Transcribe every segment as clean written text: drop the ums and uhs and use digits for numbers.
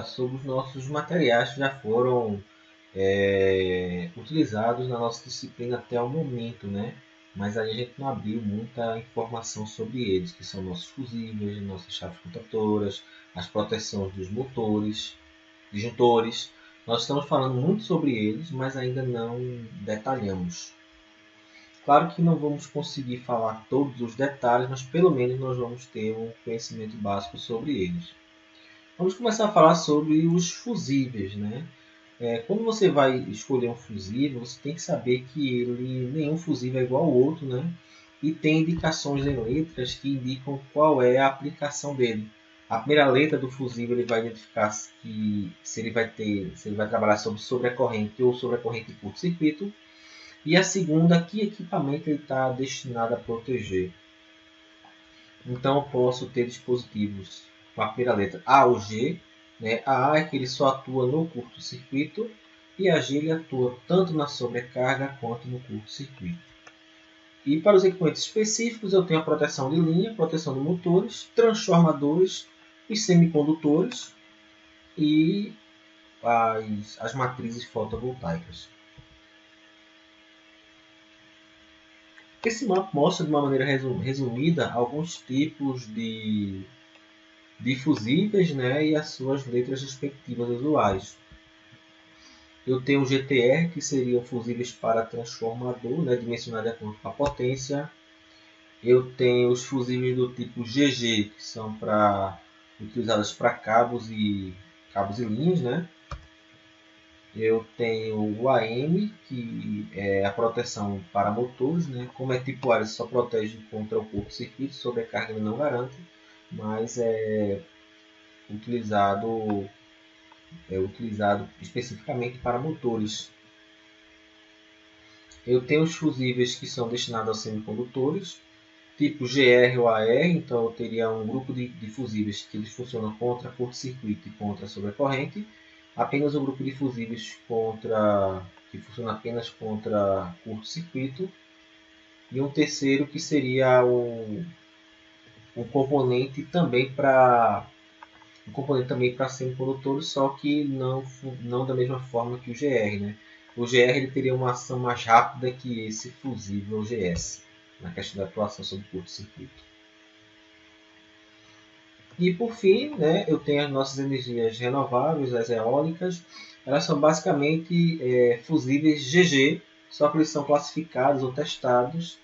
falar sobre os nossos materiais que já foram utilizados na nossa disciplina até o momento, né? Mas aí a gente não abriu muita informação sobre eles, que são nossos fusíveis, nossas chaves contratoras, as proteções dos motores, disjuntores. Nós estamos falando muito sobre eles, mas ainda não detalhamos. Claro que não vamos conseguir falar todos os detalhes, mas pelo menos nós vamos ter um conhecimento básico sobre eles. Vamos começar a falar sobre os fusíveis, né? Quando você vai escolher um fusível, você tem que saber que nenhum fusível é igual ao outro, né? E tem indicações em letras que indicam qual é a aplicação dele. A primeira letra do fusível ele vai identificar se ele vai trabalhar sobre a corrente ou sobre a corrente curto-circuito. E a segunda, que equipamento ele está destinado a proteger. Então eu posso ter dispositivos com a primeira letra A ou G. Né? A A é que ele só atua no curto-circuito e a G ele atua tanto na sobrecarga quanto no curto-circuito. E para os equipamentos específicos eu tenho a proteção de linha, proteção de motores, transformadores e semicondutores e as matrizes fotovoltaicas. Esse mapa mostra de uma maneira resumida alguns tipos de fusíveis, né, e as suas letras respectivas usuais. Eu tenho o GTR, que seriam fusíveis para transformador, né, dimensionado de acordo com a potência. Eu tenho os fusíveis do tipo GG, que são utilizados para cabos e linhas, né? Eu tenho o AM, que é a proteção para motores, né? Como é tipo A, ele só protege contra o curto-circuito, sobrecarga ele não garante, mas é utilizado especificamente para motores. Eu tenho os fusíveis que são destinados aos semicondutores, tipo GR ou AR, então eu teria um grupo de fusíveis que eles funcionam contra curto-circuito e contra sobrecorrente. Apenas um grupo de fusíveis que funciona apenas contra curto-circuito. E um terceiro que seria um componente também para semicondutores, só que não da mesma forma que o GR. Né? O GR ele teria uma ação mais rápida que esse fusível GS, na questão da atuação sobre curto-circuito. E por fim, né, eu tenho as nossas energias renováveis, as eólicas. Elas são basicamente fusíveis GG, só que eles são classificados ou testados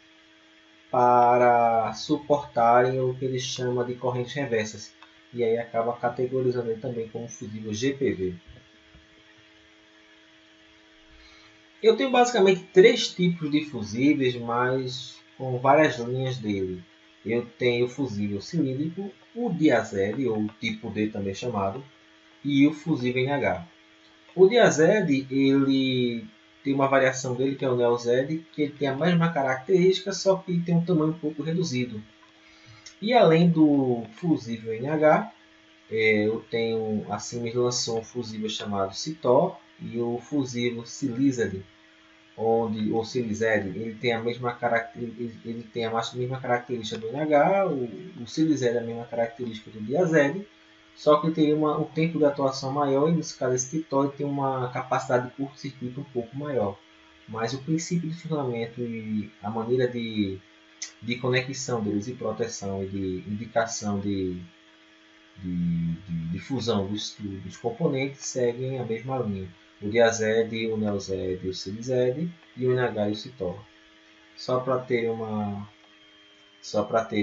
para suportarem o que eles chamam de correntes reversas. E aí acaba categorizando ele também como fusível GPV. Eu tenho basicamente 3 tipos de fusíveis, mas com várias linhas dele. Eu tenho o fusível cilíndrico, o Diazed, ou tipo D também chamado, e o fusível NH. O Diazed, ele tem uma variação dele, que é o NeoZ, que ele tem a mesma característica, só que tem um tamanho um pouco reduzido. E além do fusível NH, eu tenho, a Siemens lançou um fusível chamado Citor e o fusível Silized, o Silized, ele tem a mesma característica do NH, o Silized é a mesma característica do Diazed, só que ele teria um tempo de atuação maior e nesse caso esse Citor tem uma capacidade de curto-circuito um pouco maior. Mas o princípio de funcionamento e a maneira de conexão deles e proteção e de indicação de fusão dos componentes seguem a mesma linha. O Diazed, o NeoZ, o Silized e o NH e o Citor. Só para ter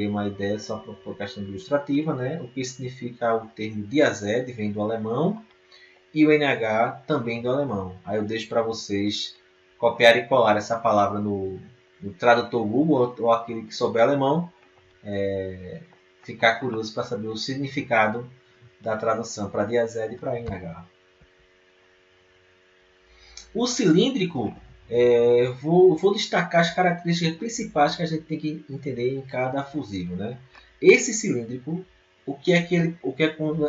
uma ideia, só por questão ilustrativa, né? O que significa o termo Diazed vem do alemão e o NH também do alemão. Aí eu deixo para vocês copiar e colar essa palavra no tradutor Google ou aquele que souber alemão, ficar curioso para saber o significado da tradução para Diazed e para NH. O cilíndrico, vou destacar as características principais que a gente tem que entender em cada fusível. Né? Esse cilíndrico,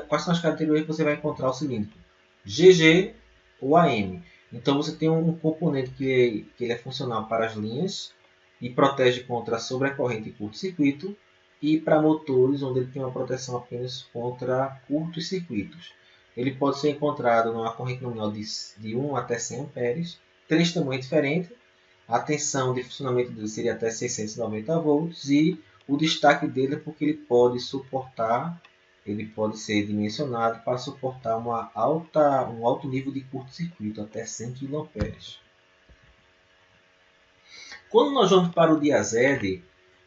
quais são as categorias que você vai encontrar o cilíndrico? GG ou AM. Então você tem um componente que ele é funcional para as linhas e protege contra sobrecorrente e curto-circuito, e para motores, onde ele tem uma proteção apenas contra curtos circuitos. Ele pode ser encontrado numa corrente nominal de 1 até 100 amperes, 3 tamanhos diferentes. A tensão de funcionamento dele seria até 690 volts e o destaque dele é porque ele pode ser dimensionado para suportar um alto nível de curto-circuito, até 100 kA. Quando nós vamos para o Diazed,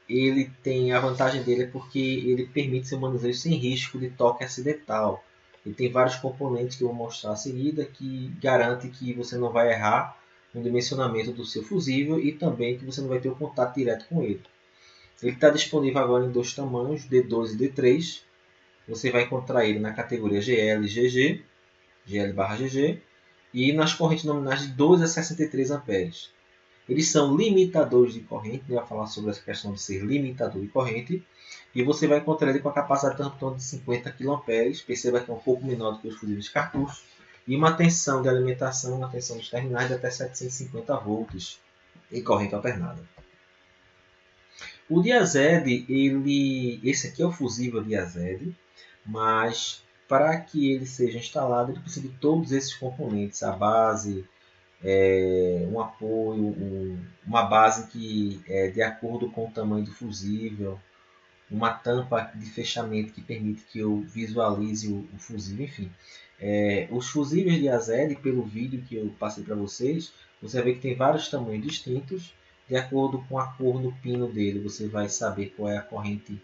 ele tem a vantagem dele é porque ele permite seu manuseio sem risco de toque acidental. Ele tem vários componentes que eu vou mostrar a seguida que garante que você não vai errar no dimensionamento do seu fusível e também que você não vai ter o contato direto com ele. Ele está disponível agora em dois tamanhos, D2 e D3. Você vai encontrar ele na categoria GL e GG, GL/GG, e nas correntes nominais de 2 a 63 amperes. Eles são limitadores de corrente, vai falar sobre essa questão de ser limitador de corrente, e você vai encontrar ele com a capacidade de 50 kA, perceba que é um pouco menor do que os fusíveis de cartucho, e uma tensão de alimentação, uma tensão dos terminais de até 750 volts em corrente alternada. O Diazed, esse aqui é o fusível Diazed, mas para que ele seja instalado, ele precisa de todos esses componentes, a base, um apoio, uma base que é de acordo com o tamanho do fusível, uma tampa de fechamento que permite que eu visualize o fusível, enfim. Os fusíveis Diazed, pelo vídeo que eu passei para vocês, você vai ver que tem vários tamanhos distintos. De acordo com a cor no pino dele, você vai saber qual é a corrente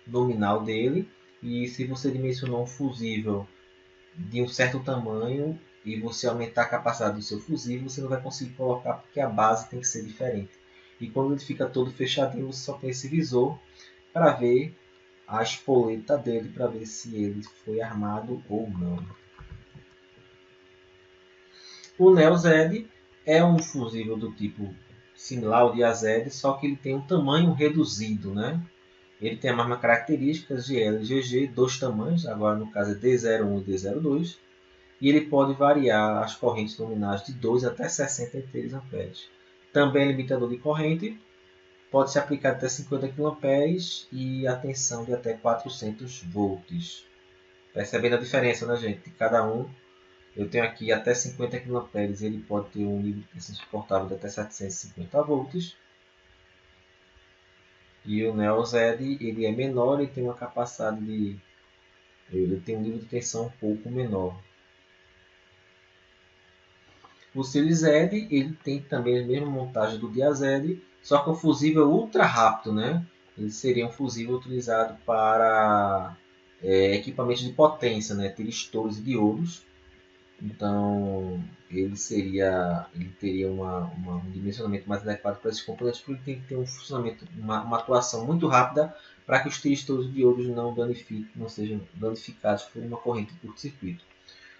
nominal dele. E se você dimensionar um fusível de um certo tamanho e você aumentar a capacidade do seu fusível, você não vai conseguir colocar porque a base tem que ser diferente. E quando ele fica todo fechadinho, você só tem esse visor para ver a espoleta dele, para ver se ele foi armado ou não. O Neozed é um fusível do tipo similar ao Diazed, só que ele tem um tamanho reduzido, né? Ele tem as mesmas características de LGG, dois tamanhos, agora no caso é D01 e D02, e ele pode variar as correntes nominais de 2 até 63 amperes. Também é limitador de corrente, pode ser aplicado até 50 kA e a tensão de até 400 volts. Percebendo a diferença, né, gente? De cada um. Eu tenho aqui até 50 kA, ele pode ter um nível de tensão suportável de até 750 volts. E o Neozed, ele é menor e tem uma capacidade de... ele tem um nível de tensão um pouco menor. O Siliced, ele tem também a mesma montagem do Diazed, só que o fusível é ultra rápido, né? Ele seria um fusível utilizado para equipamentos de potência, né? Tiristores e diodos. Então, ele teria um dimensionamento mais adequado para esses componentes, porque ele tem que ter um funcionamento, uma atuação muito rápida para que os tiristores e diodos não sejam danificados por uma corrente de curto-circuito.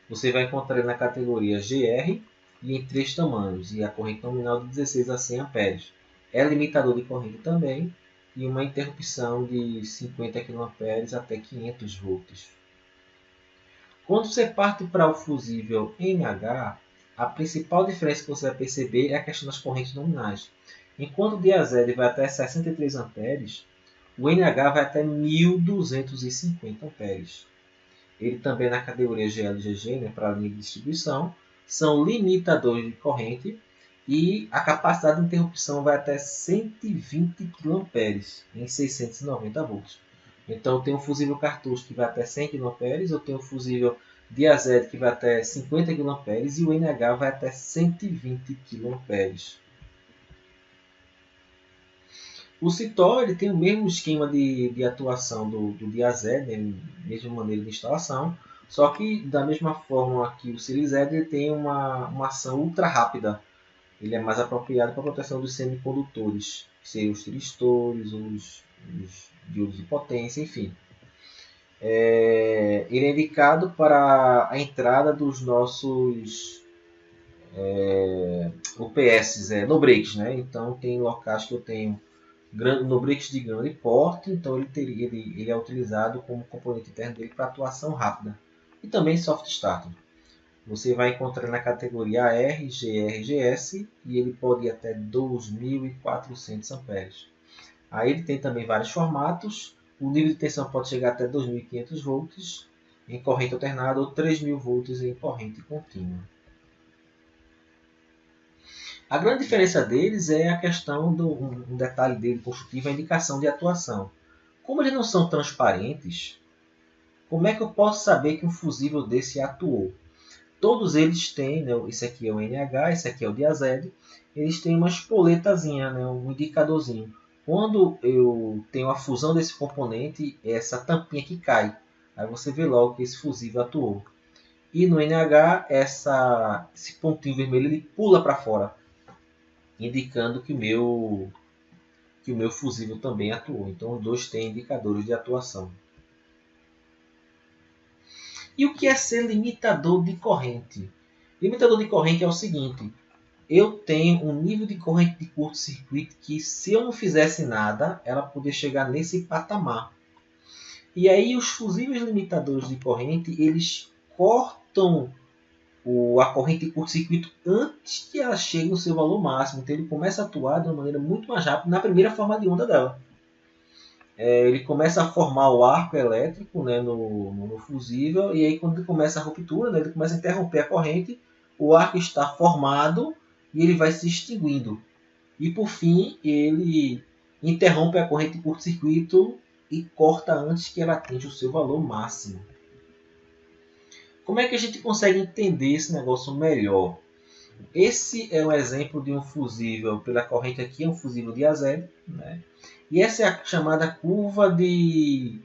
Você vai encontrar ele na categoria GR e em 3 tamanhos, e a corrente nominal de 16 a 100 amperes. É limitador de corrente também, e uma interrupção de 50 kA até 500 volts. Quando você parte para o fusível NH, a principal diferença que você vai perceber é a questão das correntes nominais. Enquanto o Diazed vai até 63 amperes, o NH vai até 1250 amperes. Ele também na categoria GL/GG, né, para a linha de distribuição, são limitadores de corrente e a capacidade de interrupção vai até 120 kA em 690 volts. Então eu tenho um fusível cartucho que vai até 100 kA, eu tenho um fusível Diazed que vai até 50 kA e o NH vai até 120 kA. O Citol ele tem o mesmo esquema de atuação do Diazed, né, mesma maneira de instalação, só que da mesma forma que o Siliced ele tem uma ação ultra rápida. Ele é mais apropriado para a proteção dos semicondutores, que seriam os tiristores, os diodos de potência, enfim. Ele é indicado para a entrada dos nossos UPS, no breaks, né? Então tem locais que eu tenho no breaks de grande porte, então ele é utilizado como componente interno dele para atuação rápida. E também soft start. Você vai encontrar na categoria AR, GR, GS e ele pode ir até 2400 amperes. Aí ele tem também vários formatos. O nível de tensão pode chegar até 2500 volts em corrente alternada ou 3.000 volts em corrente contínua. A grande diferença deles é a questão um detalhe dele construtivo, a indicação de atuação. Como eles não são transparentes, como é que eu posso saber que um fusível desse atuou? Todos eles têm, né, esse aqui é o NH, esse aqui é o diazédio, eles têm uma espoletazinha, né, um indicadorzinho. Quando eu tenho a fusão desse componente, essa tampinha que cai. Aí você vê logo que esse fusível atuou. E no NH, esse pontinho vermelho ele pula para fora, indicando que o meu fusível também atuou. Então, os dois têm indicadores de atuação. E o que é ser limitador de corrente? Limitador de corrente é o seguinte: eu tenho um nível de corrente de curto-circuito que, se eu não fizesse nada, ela poderia chegar nesse patamar. E aí, os fusíveis limitadores de corrente, eles cortam a corrente de curto-circuito antes que ela chegue no seu valor máximo. Então, ele começa a atuar de uma maneira muito mais rápida na primeira forma de onda dela. Ele começa a formar o arco elétrico, né, no fusível, e aí quando ele começa a ruptura, né, ele começa a interromper a corrente, o arco está formado e ele vai se extinguindo. E por fim, ele interrompe a corrente de curto-circuito e corta antes que ela atinja o seu valor máximo. Como é que a gente consegue entender esse negócio melhor? Esse é um exemplo de um fusível pela corrente aqui, é um fusível diazédio, né? E essa é a chamada curva de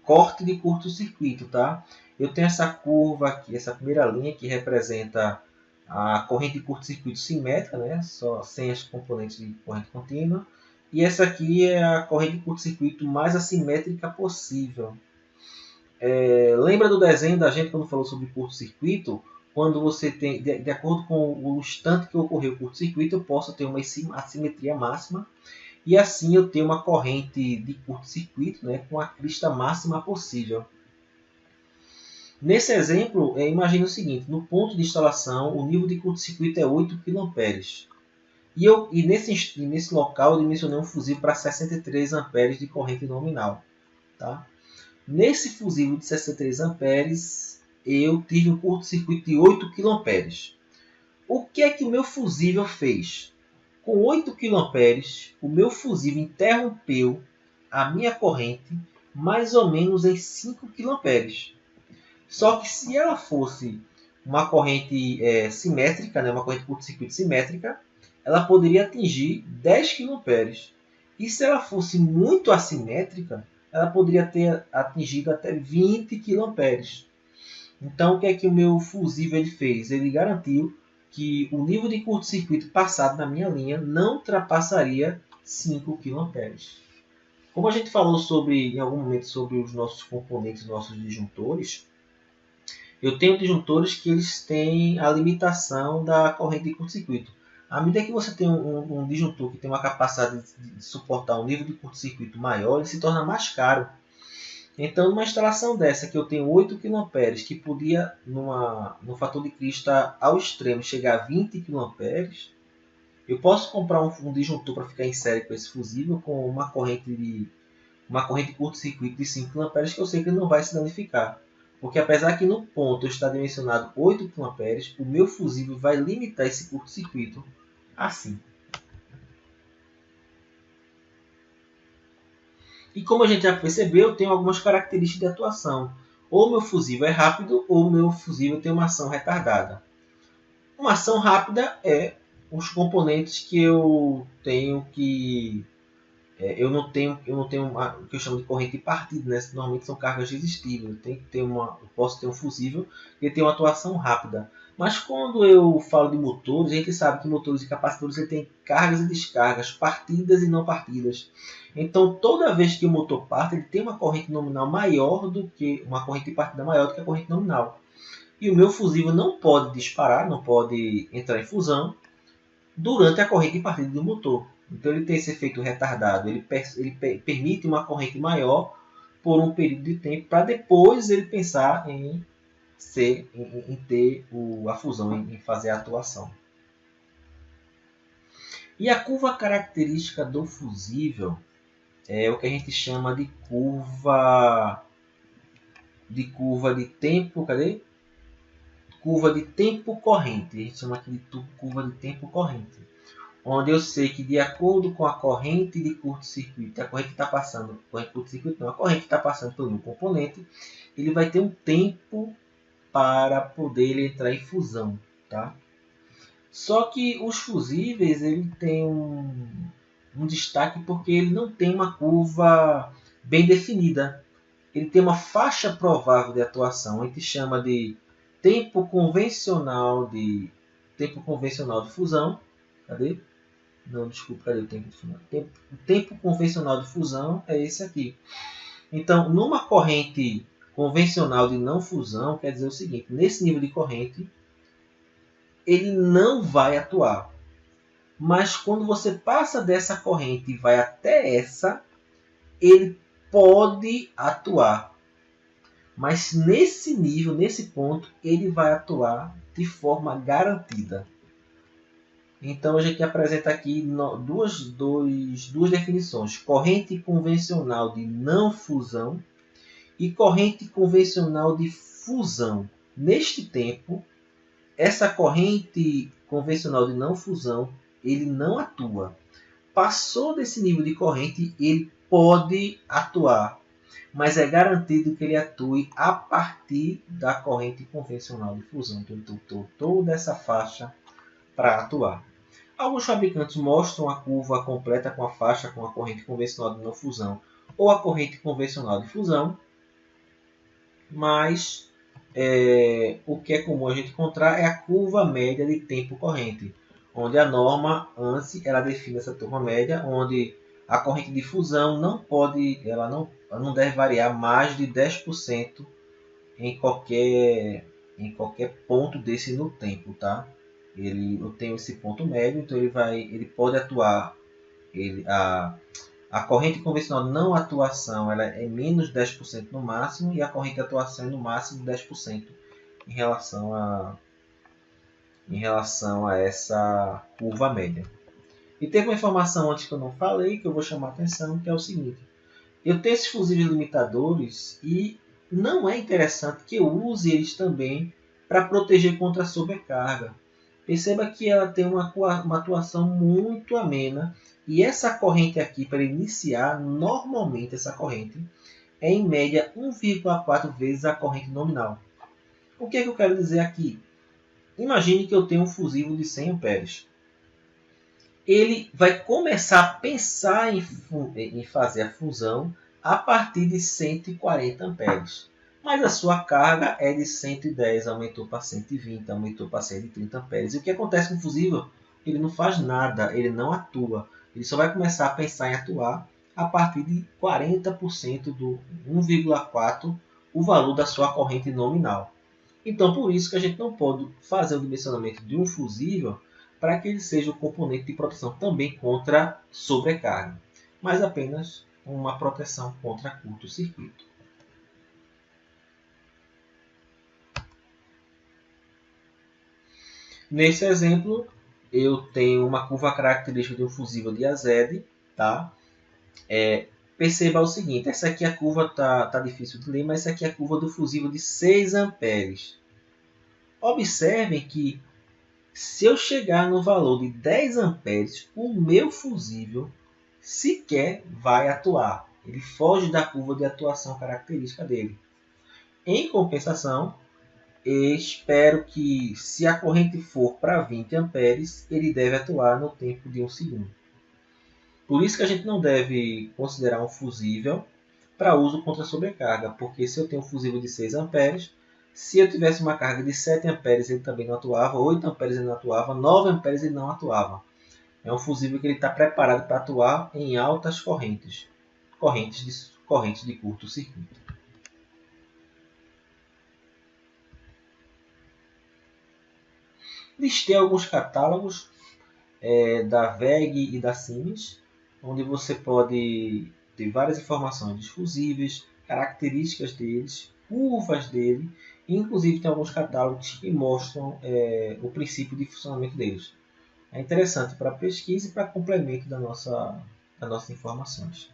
corte de curto-circuito, tá? Eu tenho essa curva aqui, essa primeira linha que representa a corrente de curto-circuito simétrica, né? Só sem as componentes de corrente contínua. E essa aqui é a corrente de curto-circuito mais assimétrica possível. Lembra do desenho da gente quando falou sobre curto-circuito? Quando você tem, de acordo com o instante que ocorreu o curto-circuito, eu posso ter uma assimetria máxima e assim eu tenho uma corrente de curto-circuito, né, com a crista máxima possível. Nesse exemplo, imagine o seguinte: no ponto de instalação, o nível de curto-circuito é 8 kA. E nesse local eu dimensionei um fusível para 63 amperes de corrente nominal. Tá? Nesse fusível de 63 amperes, eu tive um curto-circuito de 8 kA. O que é que o meu fusível fez? Com 8 kA, o meu fusível interrompeu a minha corrente mais ou menos em 5 kA. Só que se ela fosse uma corrente simétrica, né, uma corrente de curto-circuito simétrica, ela poderia atingir 10 kA. E se ela fosse muito assimétrica, ela poderia ter atingido até 20 kA. Então, o que é que o meu fusível ele fez? Ele garantiu que o nível de curto-circuito passado na minha linha não ultrapassaria 5 kA. Como a gente falou em algum momento sobre os nossos componentes, nossos disjuntores, eu tenho disjuntores que eles têm a limitação da corrente de curto-circuito. À medida que você tem um disjuntor que tem uma capacidade de suportar um nível de curto-circuito maior, ele se torna mais caro. Então, numa instalação dessa, que eu tenho 8 kA, que podia, no fator de crista ao extremo, chegar a 20 kA, eu posso comprar um disjuntor para ficar em série com esse fusível com uma corrente de curto-circuito de 5 kA, que eu sei que ele não vai se danificar. Porque apesar que no ponto está dimensionado 8 kA, o meu fusível vai limitar esse curto-circuito assim. E como a gente já percebeu, eu tenho algumas características de atuação. Ou meu fusível é rápido, ou meu fusível tem uma ação retardada. Uma ação rápida é os componentes que eu tenho que... eu não tenho o que eu chamo de corrente de partida, né? Normalmente são cargas resistíveis. Eu posso ter um fusível que tem uma atuação rápida. Mas quando eu falo de motores, a gente sabe que motores e capacitores têm cargas e descargas, partidas e não partidas. Então, toda vez que o motor parte, ele tem uma corrente nominal maior do que uma corrente de partida maior do que a corrente nominal. E o meu fusível não pode disparar, não pode entrar em fusão durante a corrente de partida do motor. Então, ele tem esse efeito retardado. Ele permite uma corrente maior por um período de tempo para depois ele pensar em ter a fusão, em fazer a atuação. E a curva característica do fusível, é o que a gente chama de curva de tempo, cadê? Curva de tempo corrente. A gente chama aqui de curva de tempo corrente. Onde eu sei que de acordo com a corrente de curto-circuito, a corrente está passando, a corrente está passando pelo meu componente, ele vai ter um tempo para poder ele entrar em fusão, tá? Só que os fusíveis ele tem um destaque porque ele não tem uma curva bem definida. Ele tem uma faixa provável de atuação. A gente chama de tempo convencional de fusão. Cadê? Não, desculpa, cadê o tempo de fusão? O tempo convencional de fusão é esse aqui. Então, numa corrente convencional de não fusão, quer dizer o seguinte: nesse nível de corrente, ele não vai atuar. Mas quando você passa dessa corrente e vai até essa, ele pode atuar. Mas nesse nível, nesse ponto, ele vai atuar de forma garantida. Então a gente apresenta aqui duas definições: corrente convencional de não fusão e corrente convencional de fusão. Neste tempo, essa corrente convencional de não fusão, ele não atua. Passou desse nível de corrente, ele pode atuar, mas é garantido que ele atue a partir da corrente convencional de fusão. Então, ele tem toda essa faixa para atuar. Alguns fabricantes mostram a curva completa com a faixa com a corrente convencional de não fusão ou a corrente convencional de fusão, mas o que é comum a gente encontrar é a curva média de tempo corrente, onde a norma ANSI ela define essa curva média, onde a corrente de fusão ela não deve variar mais de 10% em qualquer ponto desse no tempo, tá? Eu tenho esse ponto médio, então ele pode atuar, a corrente convencional de não atuação ela é menos 10% no máximo e a corrente de atuação é no máximo 10% em relação a essa curva média. E teve uma informação antes que eu não falei, que eu vou chamar a atenção, que é o seguinte: eu tenho esses fusíveis limitadores e não é interessante que eu use eles também para proteger contra a sobrecarga. Perceba que ela tem uma atuação muito amena e essa corrente aqui, para iniciar, normalmente essa corrente é em média 1,4 vezes a corrente nominal. O que é que eu quero dizer aqui? Imagine que eu tenho um fusível de 100 amperes. Ele vai começar a pensar em fazer a fusão a partir de 140 amperes. Mas a sua carga é de 110, aumentou para 120, aumentou para 130 amperes. E o que acontece com o fusível? Ele não faz nada, ele não atua. Ele só vai começar a pensar em atuar a partir de 40% do 1,4, o valor da sua corrente nominal. Então, por isso que a gente não pode fazer o dimensionamento de um fusível para que ele seja o componente de proteção também contra sobrecarga, mas apenas uma proteção contra curto-circuito. Nesse exemplo, eu tenho uma curva característica de um fusível de AZ, tá? Perceba o seguinte, essa aqui a curva tá difícil de ler, mas essa aqui é a curva do fusível de 6 amperes. Observem que se eu chegar no valor de 10 amperes, o meu fusível sequer vai atuar. Ele foge da curva de atuação característica dele. Em compensação, espero que, se a corrente for para 20 amperes, ele deve atuar no tempo de 1 segundo. Por isso que a gente não deve considerar um fusível para uso contra sobrecarga, porque se eu tenho um fusível de 6 amperes, se eu tivesse uma carga de 7 amperes ele também não atuava, 8 amperes ele não atuava, 9 amperes ele não atuava. É um fusível que ele está preparado para atuar em altas correntes de curto-circuito. Listei alguns catálogos da WEG e da Siemens, onde você pode ter várias informações dos fusíveis, características deles, curvas dele, e inclusive tem alguns catálogos que mostram o princípio de funcionamento deles. É interessante para pesquisa e para complemento das nossas informações.